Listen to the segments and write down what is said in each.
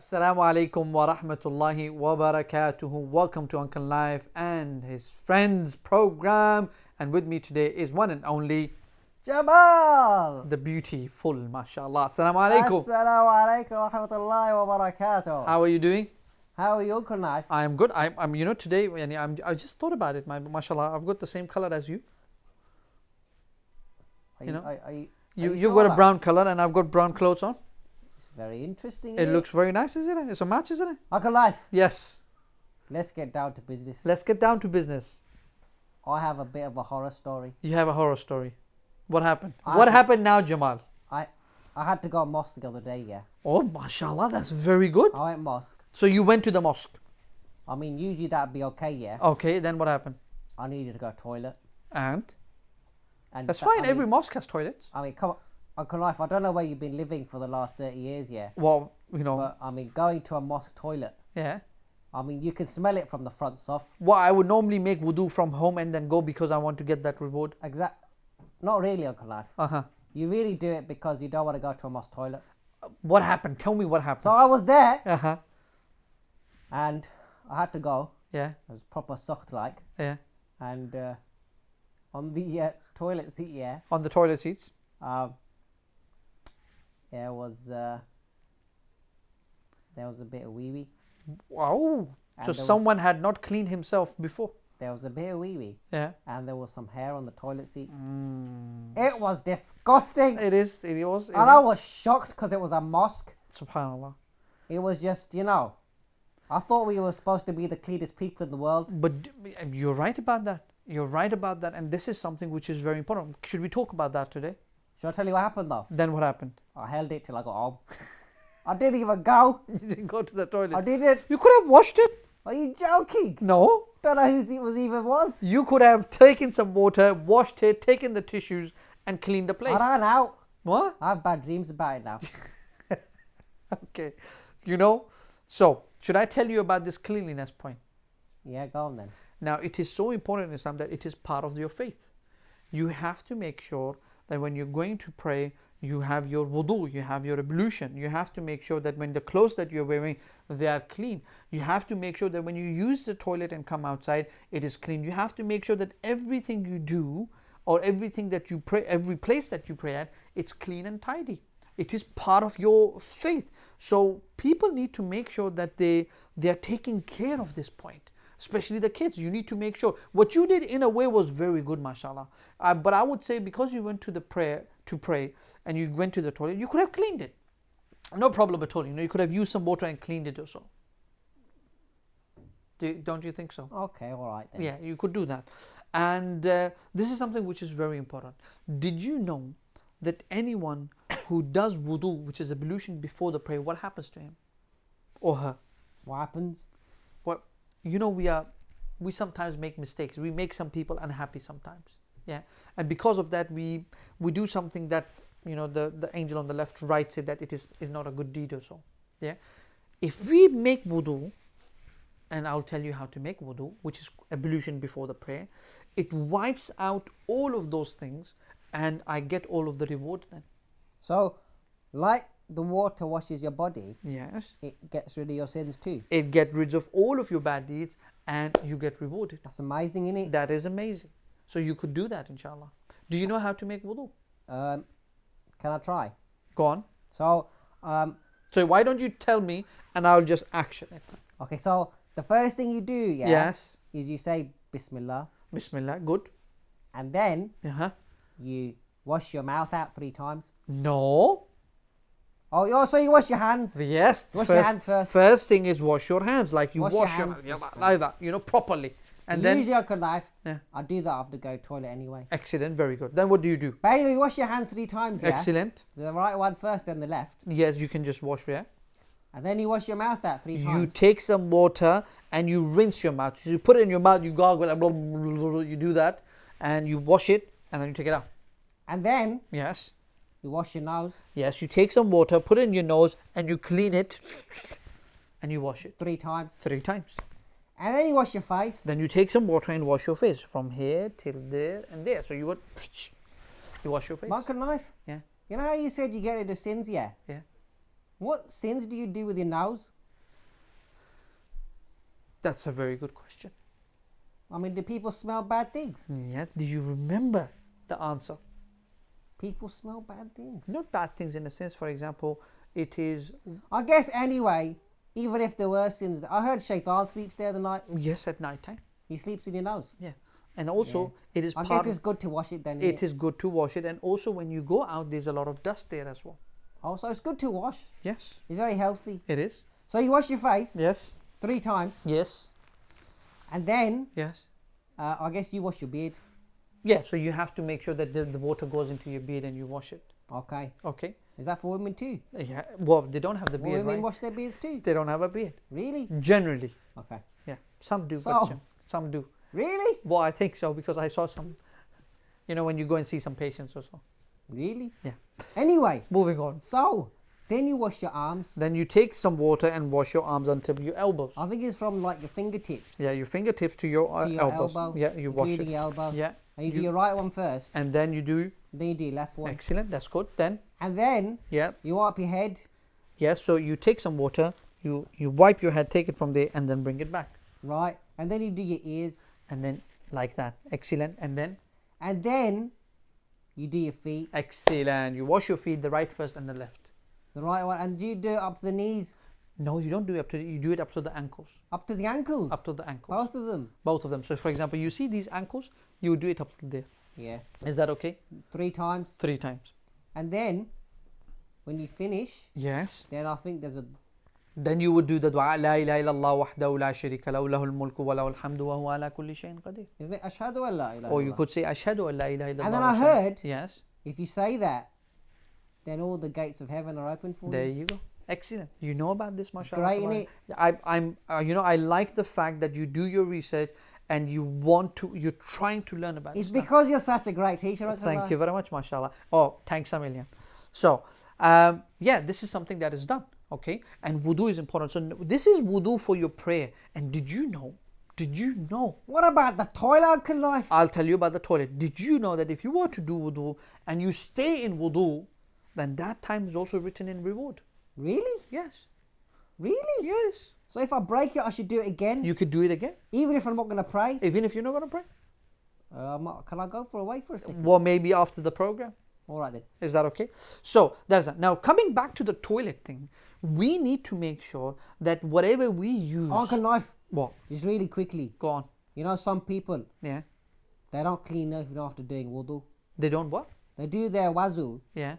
Assalamu alaikum wa rahmatullahi wa barakatuhu. Welcome to Uncle Nayf and his friends program. And with me today is one and only Jamal. the beautiful, mashallah. Assalamu alaikum. Assalamu alaikum wa rahmatullahi wa barakatuh. How are you doing? How are you, Uncle Nayf? I am good. I'm today, I just thought about it, mashallah. I've got the same color as you. You've got a brown color and I've got brown clothes on. It's very interesting. It looks very nice, isn't it? It's a match, isn't it? Uncle Nayf, Yes. let's get down to business. Let's get down to business. I have a bit of a horror story. You have a horror story. What happened? I What have- happened now, Jamal? I had to go to mosque the other day, yeah. Oh, mashallah, that's very good. I went mosque. So you went to the mosque. I mean, usually that'd be okay, yeah. Okay, then what happened? I needed to go to the toilet. And? And That's fine, every mosque has toilets. I mean, come on, Uncle Nayf, I don't know where you've been living for the last 30 years, yeah. Well, But, I mean, going to a mosque toilet, yeah. I mean, you can smell it from the front off. Well, I would normally make wudu from home and then go because I want to get that reward. Not really, Uncle Nayf. Uh-huh. You really do it because you don't want to go to a mosque toilet. What happened? Tell me what happened. So I was there Uh-huh. and I had to go. Yeah, It was proper sucked like. yeah. And on the toilet seat, yeah, On the toilet seats. there was a bit of wee wee. Wow. And So there was- someone had not cleaned himself before. There was a bit of wee wee, Yeah. and there was some hair on the toilet seat. Mm. It was disgusting, It is. It was. and I was shocked because it was a mosque. Subhanallah. It was just, I thought we were supposed to be the cleanest people in the world. But you're right about that. You're right about that. And this is something which is very important. Should we talk about that today? Should I tell you what happened though? Then what happened? I held it till I got home. I didn't even go. You didn't go to the toilet. I didn't. You could have washed it. Are you joking? No. Don't know whose it was. You could have taken some water, washed it, taken the tissues, and cleaned the place. I ran out. What? I have bad dreams about it now. Okay. So, should I tell you about this cleanliness point? Yeah, go on then. Now, it is so important in Islam that it is part of your faith. You have to make sure that when you're going to pray, you have your wudu, you have your ablution. You have to make sure that when the clothes that you're wearing, they are clean. You have to make sure that when you use the toilet and come outside, it is clean. You have to make sure that everything you do or everything that you pray, every place that you pray at, it's clean and tidy. It is part of your faith. So people need to make sure that they are taking care of this point. Especially the kids, you need to make sure. What you did in a way was very good, mashallah. But I would say because you went to pray and you went to the toilet, you could have cleaned it. No problem at all. You could have used some water and cleaned it or so. Don't you think so? Okay, all right then. Yeah, you could do that. And this is something which is very important. Did you know that anyone who does wudu, which is ablution before the prayer, what happens to him or her? What happens? Well, we sometimes make mistakes. We make some people unhappy sometimes. Yeah. And because of that, we do something that, the angel on the left writes it that it is not a good deed or so. Yeah. If we make wudu, and I'll tell you how to make wudu, which is ablution before the prayer, it wipes out all of those things and I get all of the reward then. So, like the water washes your body, Yes. it gets rid of your sins too. It gets rid of all of your bad deeds and you get rewarded. That's amazing, isn't it? That is amazing. So you could do that, inshallah. Do you know how to make wudu? Can I try? Go on. So, So why don't you tell me and I'll just action it. okay, so the first thing you do, Yes. is you say Bismillah, Bismillah. Good. and then Uh-huh. you wash your mouth out 3 times. No. Oh, so you wash your hands. Yes. Wash your hands first. First thing is wash your hands. Like you Wash wash your your hands yeah, first. like that, properly. And then Usually, Uncle Nayf, Yeah. I do that after go to toilet anyway. excellent, very good. Then what do you do? But anyway, you wash your hands 3 times, yeah? Excellent. The right one first, then the left. Yes, you can just wash, yeah. And then you wash your mouth out 3 You times. take some water and you rinse your mouth. So you put it in your mouth, you gargle, blah, blah, blah, blah, you do that, and you wash it, and then you take it out. And then Yes. you wash your nose Yes, you take some water, put it in your nose, and you clean it, and you wash it 3 times. 3 times. And then you wash your face. Then you take some water and wash your face from here till there and there. So you wash your face. Uncle Nayf, Yeah. you know how you said you get rid of sins, yeah? Yeah. What sins do you do with your nose? That's a very good question. I mean, do people smell bad things? Yeah. Do you remember the answer? People smell bad things. Not bad things in a sense. For example, it is, I guess anyway, even if there were sins, I heard Shaitan sleeps there the night. yes, at night time. He sleeps in your nose. Yeah. And also, it is I part guess it's of, good to wash it then. it is good to wash it. And also, when you go out, there's a lot of dust there as well. Oh, so it's good to wash. Yes, It's very healthy. it is. So you wash your face Yes, 3 times, yes, and then yes. I guess you wash your beard. Yeah, so you have to make sure that the water goes into your beard and you wash it. Okay. Okay. Is that for women too? Yeah. Well, they don't have the Will beard, women right? wash their beards too? They don't have a beard. Really? Generally. Okay. Yeah. Some do, So- but some do. Really? Well, I think so because I saw some, when you go and see some patients or so. Really? Yeah. Anyway, Moving on. so then you wash your arms. Then you take some water and wash your arms until your elbows. I think it's from like your fingertips Yeah, your fingertips to your, to your elbows. elbow. Yeah, you wash including it. your elbow. Yeah. And you do your right one first, And then you do, then you do your left one. excellent, that's good. Then, And then yeah, you wipe your head, yes, so you take some water, you wipe your head, take it from there, and then bring it back. right? And then you do your ears. And then, like that, excellent. And then, You do your feet, excellent. You wash your feet, the right first and the left. the right one, and you do it up to the knees, No, you don't do it up to, you do it up to the ankles. up to the ankles, Up to the ankles. both of them. Both of them. So, for example, you see these ankles, you do it up to there. Yeah, Is that okay? 3 times. 3 times. And then when you finish, Yes. then I think there's a Then you would do the dua, La ilaha illallah wahdahu la sharika lahu lahul mulku wa lahul hamdu wa huwa ala kulli shay'in qadir. isn't it ashhadu an la ilaha Or you illallah? could say, Ashhadu an la ilaha illallah. And then wa I ashhadu-" heard Yes. if you say that, then all the gates of heaven are open for There you. you go. Excellent. You know about this, mashallah. great, innit? I'm, I like the fact that you do your research and you're trying to learn about It's Islam. because you're such a great teacher. Thank you very much, mashallah. Oh, thanks a million. So, yeah, this is something that is done, okay? And wudu is important. So, this is wudu for your prayer. And did you know? What about the toilet, Uncle Nayf? I'll tell you about the toilet. Did you know that if you were to do wudu and you stay in wudu, then that time is also written in reward? Really? Yes. Really? Yes. So if I break it, I should do it again? You could do it again, Even if I'm not going to pray? even if you're not going to pray. Can I go for a wait for a second? Well, maybe after the program. All right then. Is that okay? So that's that. Now coming back to the toilet thing, we need to make sure that whatever we use. Uncle Nayf, What? just really quickly. Go on. You know, some people, Yeah. they don't clean even after doing wudu. They don't what? They do their wazu Yeah.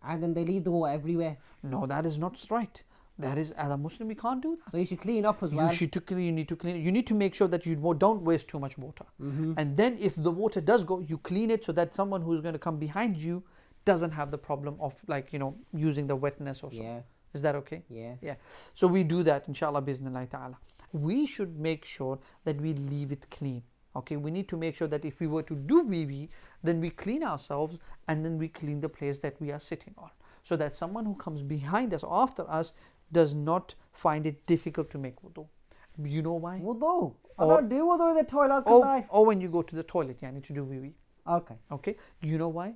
and then they leave the water everywhere. No, that is not right. That is, as a Muslim, we can't do that. So you should clean up as well. You need to clean it. You need to make sure that you don't waste too much water. And then if the water does go, you clean it so that someone who's going to come behind you doesn't have the problem of using the wetness or so. Yeah, Is that okay? yeah. Yeah. So we do that, inshallah, biznillah ta'ala. We should make sure that we leave it clean. Okay, we need to make sure that if we were to do BB, then we clean ourselves and then we clean the place that we are sitting on. So that someone who comes behind us or after us does not find it difficult to make wudu. You know why? Wudu. I Or- don't do wudu in the toilet, Uncle Nayf. Or when you go to the toilet, you need to do BB. Okay. Okay, do you know why?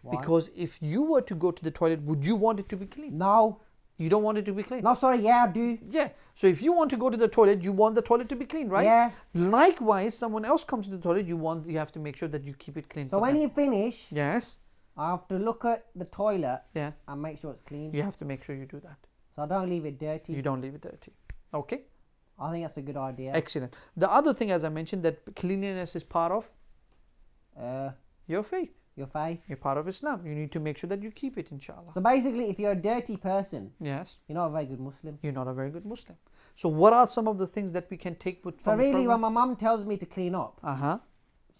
Why? Because if you were to go to the toilet, would you want it to be clean? No. You don't want it to be clean? No, sorry, yeah, I do. Yeah. So if you want to go to the toilet, you want the toilet to be clean, right? Yeah. Likewise, someone else comes to the toilet, you have to make sure that you keep it clean. So for when them. you finish, Yes. I have to look at the toilet Yeah. and make sure it's clean. You have to make sure you do that. So I don't leave it dirty. You don't leave it dirty. Okay. I think that's a good idea. Excellent. The other thing, as I mentioned, that cleanliness is part of your faith. Your faith. You're part of Islam. You need to make sure that you keep it, inshallah. So basically, if you're a dirty person, Yes. you're not a very good Muslim. You're not a very good Muslim. So what are some of the things that we can take with So from really, when my mum tells me to clean up, Uh-huh.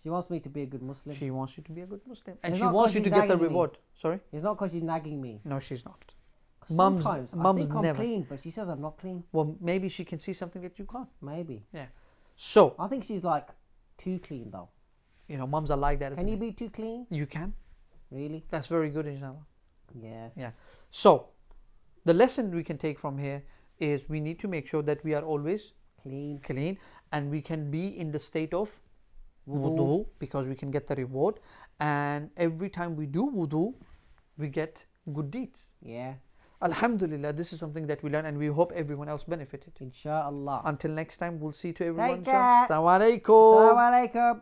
she wants me to be a good Muslim. She wants you to be a good Muslim. And It's she not wants 'cause you to she's get the nagging me. reward. Sorry? It's not because she's nagging me. No, she's not. 'Cause Mums- sometimes I mums think I'm never. clean, but she says I'm not clean. Well, maybe she can see something that you can't. Maybe. Yeah. So, I think she's like too clean though. mums are like that. Can isn't you it? be too clean? You can. Really? That's very good, inshallah. Yeah. Yeah. So, the lesson we can take from here is we need to make sure that we are always Clean. clean and we can be in the state of Wudu. wudu because we can get the reward. And every time we do wudu, we get good deeds. Yeah. Alhamdulillah, this is something that we learn, and we hope everyone else benefited. Inshallah. Until next time, we'll see to everyone. Take care. Assalamu alaikum. Assalamu alaikum.